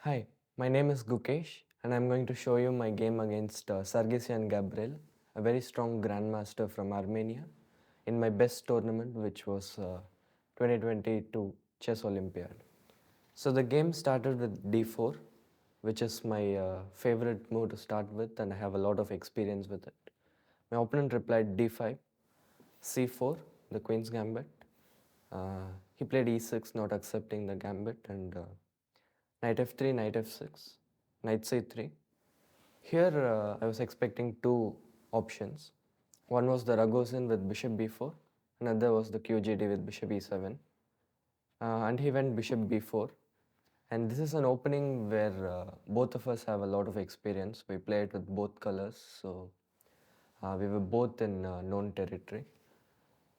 Hi, my name is Gukesh and I'm going to show you my game against Sargussian Gabriel, a very strong Grandmaster from Armenia, in my best tournament, which was 2022 Chess Olympiad. So the game started with d4, which is my favorite move to start with, and I have a lot of experience with it. My opponent replied d5, c4, the queen's gambit. He played e6, not accepting the gambit, and knight f3, knight f6, knight c3. Here I was expecting two options. One was the Ragosin with bishop b4, another was the QGD with bishop e7. And he went bishop b4. And this is an opening where both of us have a lot of experience. We played with both colors, so we were both in known territory.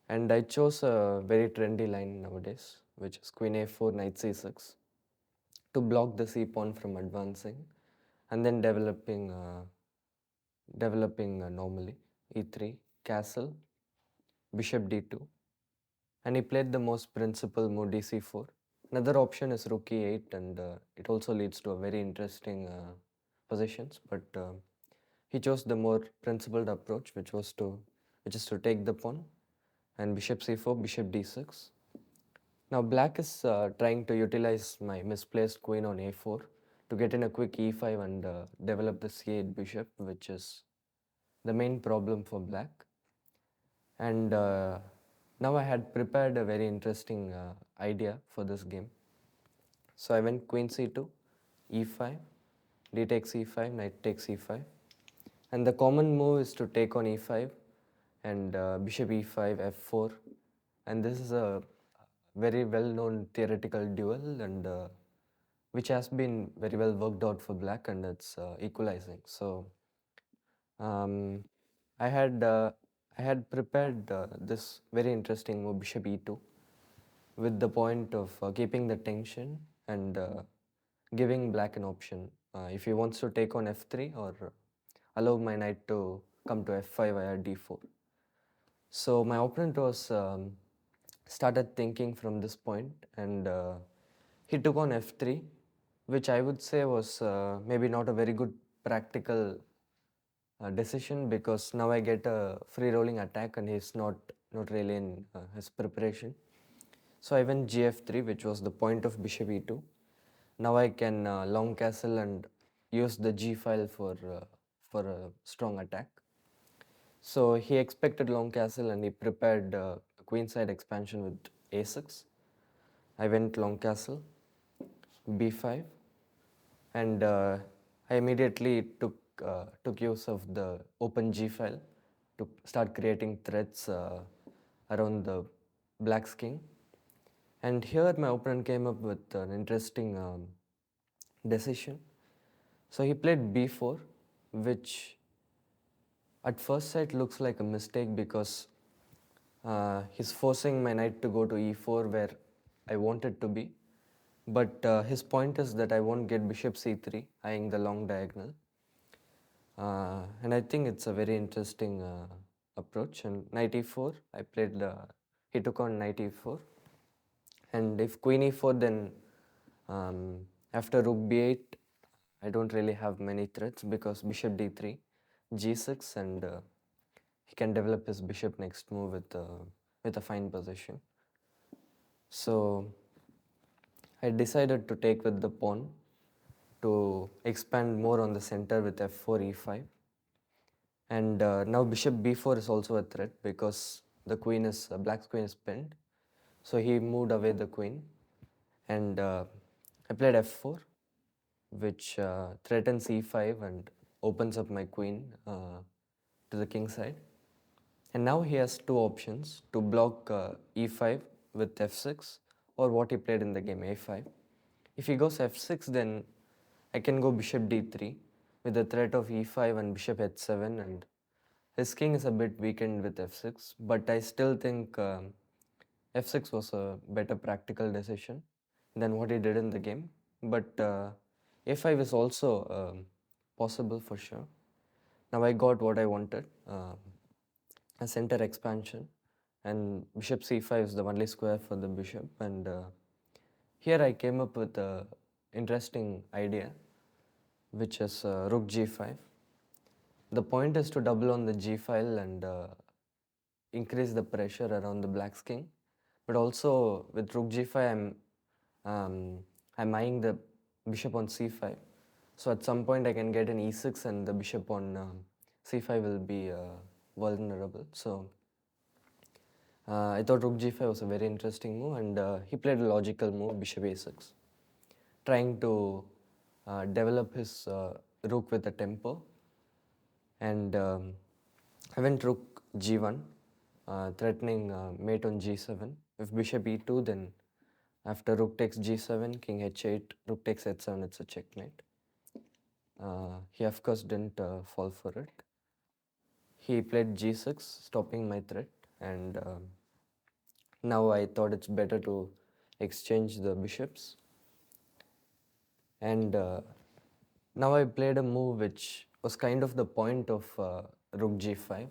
And I chose a very trendy line nowadays, which is queen a4, knight c6, to block the c pawn from advancing, and then developing normally. E3, castle, bishop d2, and he played the most principal move dc4. Another option is rook e8, and it also leads to a very interesting positions, but he chose the more principled approach, which is to take the pawn, and bishop c4, bishop d6. Now black is trying to utilize my misplaced queen on a4 to get in a quick e5 and develop the c8 bishop, which is the main problem for black. And now I had prepared a very interesting idea for this game. So I went queen c2, e5, d takes e5, knight takes e5. And the common move is to take on e5 and bishop e5, f4. And this is a very well-known theoretical duel, and which has been very well worked out for black, and it's equalizing. So um, I had uh, I had prepared this very interesting move, bishop e2, with the point of keeping the tension and giving black an option if he wants to take on f3 or allow my knight to come to f5 via d4. So my opponent was started thinking from this point, and he took on f3, which I would say was maybe not a very good practical decision, because now I get a free rolling attack and he's not really in his preparation. So I went gf3, which was the point of bishop e2. Now I can long castle and use the g file for a strong attack. So he expected long castle and he prepared queenside expansion with a6. I went long castle, b5, and I immediately took use of the open g file to start creating threats around the black's king. And here my opponent came up with an interesting decision. So he played b4, which at first sight looks like a mistake, because he's forcing my knight to go to e4 where I want it to be. But his point is that I won't get bishop c3, eyeing the long diagonal. And I think it's a very interesting approach. And knight e4, he took on knight e4. And if queen e4, then after rook b8, I don't really have many threats, because bishop d3, g6, and he can develop his bishop next move with a fine position. So I decided to take with the pawn to expand more on the center with f4, e5. And now bishop b4 is also a threat, because the black's queen is pinned. So he moved away the queen, and I played f4, which threatens e5 and opens up my queen to the king side. And now he has two options to block e5 with f6, or what he played in the game, a5. If he goes f6, then I can go bishop d3 with the threat of e5 and bishop h7, and his king is a bit weakened with f6, but I still think f6 was a better practical decision than what he did in the game. But a5 is also possible for sure. Now I got what I wanted, a center expansion, and bishop c5 is the only square for the bishop. And here I came up with a interesting idea, which is rook g5. The point is to double on the g file and increase the pressure around the black's king. But also with rook g5, um, I'm eyeing the bishop on c5. So at some point I can get an e6 and the bishop on c5 will be vulnerable. So I thought rook g5 was a very interesting move, and he played a logical move, bishop a6, trying to develop his rook with a tempo. And I went rook g1, threatening mate on g7. If bishop e2, then after rook takes g7, king h8, rook takes h7, it's a checkmate. He of course didn't fall for it. He played g6, stopping my threat, and now I thought it's better to exchange the bishops. And now I played a move which was kind of the point of rook g5,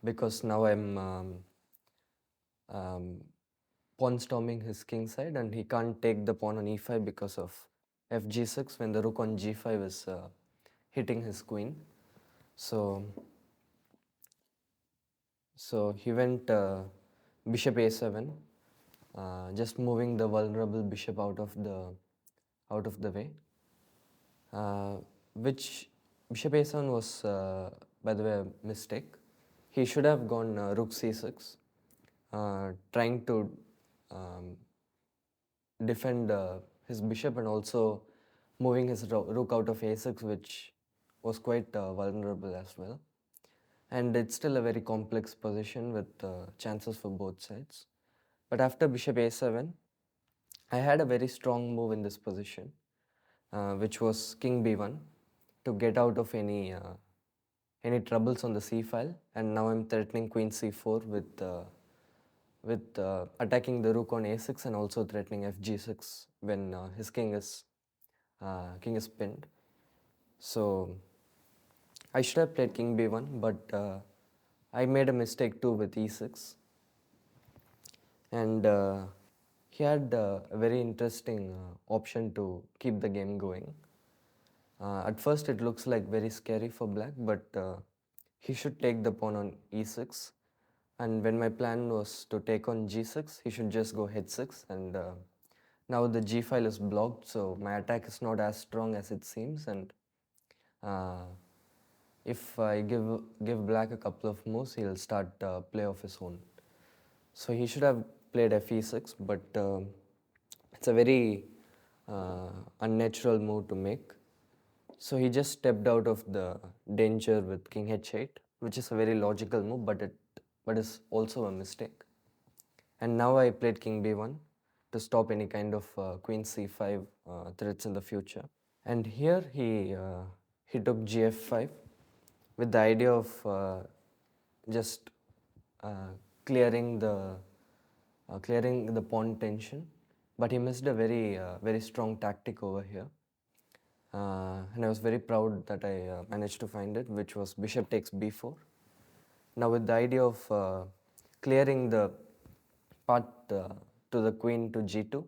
because now I'm pawn storming his king side, and he can't take the pawn on e5 because of fg6 when the rook on g5 is hitting his queen. So he went bishop a7, just moving the vulnerable bishop out of the way. Which bishop a7 was, by the way, a mistake. He should have gone rook c6, trying to defend his bishop and also moving his rook out of a6, which was quite vulnerable as well. And it's still a very complex position with chances for both sides. But after bishop a7, I had a very strong move in this position, which was king b1, to get out of any troubles on the c file. And now I'm threatening queen c4 with attacking the rook on a6 and also threatening fg6 when his king is pinned. So I should have played king b1, but I made a mistake too with e6. And he had a very interesting option to keep the game going. At first it looks like very scary for black, but he should take the pawn on e6. And when my plan was to take on g6, he should just go h6. And now the g file is blocked, so my attack is not as strong as it seems. And if I give black a couple of moves, he'll start play of his own. So he should have played fe6, but it's a very unnatural move to make. So he just stepped out of the danger with king h8, which is a very logical move, but is also a mistake. And now I played king b1 to stop any kind of queen c5 threats in the future. And here he took gf5 with the idea of just clearing the pawn tension, but he missed a very strong tactic over here. And I was very proud that I managed to find it, which was bishop takes b4. Now with the idea of clearing the path to the queen to g2,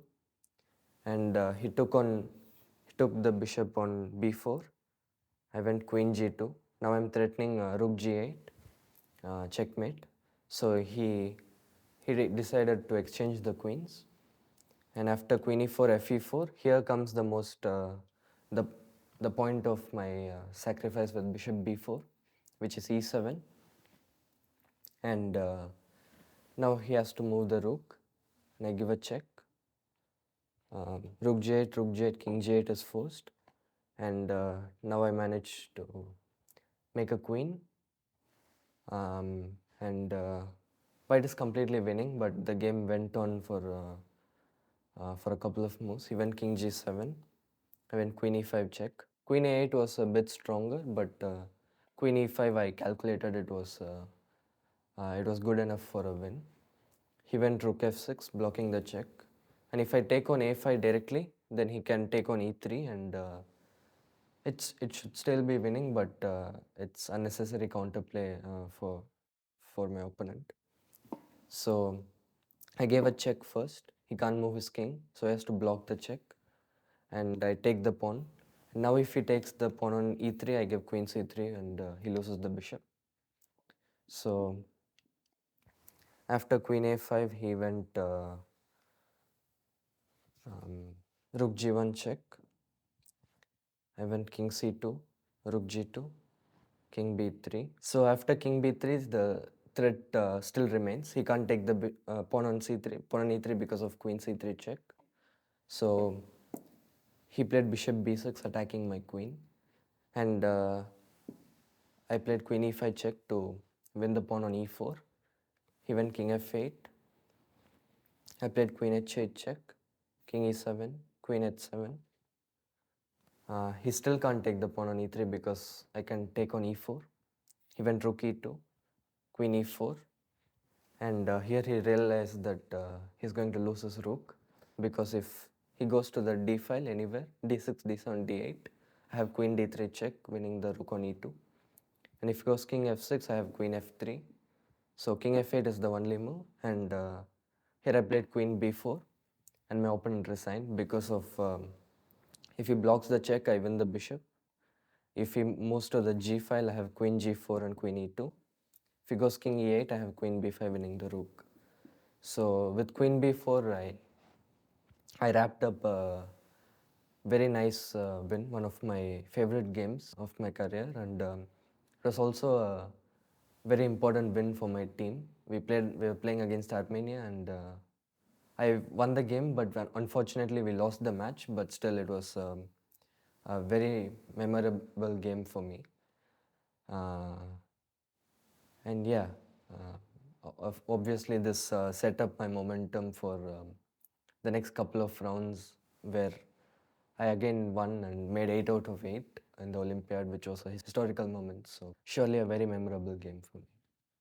and he took the bishop on b4. I went queen g2. Now I'm threatening rook g8, checkmate. So he decided to exchange the queens. And after queen e4, fe4, here comes the most the point of my sacrifice with bishop b4, which is e7. And now he has to move the rook, and I give a check. Rook j8, king j8 is forced. And now I managed to make a queen. And white is completely winning, but the game went on for a couple of moves. He went king g7. I went queen e5 check. Queen a8 was a bit stronger, but queen e5 I calculated it was good enough for a win. He went rook f6, blocking the check. And if I take on a5 directly, then he can take on e3, and it should still be winning, but it's unnecessary counterplay for my opponent. So I gave a check first. He can't move his king, so he has to block the check. and I take the pawn. Now if he takes the pawn on e3, I give queen c3 and he loses the bishop. So after queen a5, he went rook g1 check. I went king c2, rook g2, king b3. So after king b3, the threat still remains. He can't take the pawn on c3, pawn on e3 because of queen c3 check. So he played bishop b6, attacking my queen, and I played queen e5 check to win the pawn on e4. He went king f8. I played queen h8 check, king e7, queen h7. He still can't take the pawn on e3 because I can take on e4. He went rook e2, queen e4, and here he realized that he's going to lose his rook, because if he goes to the d file anywhere, d6, d7, d8, I have queen d3 check, winning the rook on e2. And if he goes king f6, I have queen f3. So king f8 is the only move, and here I played queen b4, and my opponent resigned because of if he blocks the check, I win the bishop. If he moves to the g file, I have queen g4 and queen e2. If he goes king e8, I have queen b5, winning the rook. So with queen b4, I wrapped up a very nice win, one of my favorite games of my career, and it was also a very important win for my team. We were playing against Armenia, and I won the game, but unfortunately we lost the match. But still, it was a very memorable game for me. Uh, and yeah, obviously this set up my momentum for the next couple of rounds, where I again won and made 8 out of 8 in the Olympiad, which was a historical moment. So surely a very memorable game for me.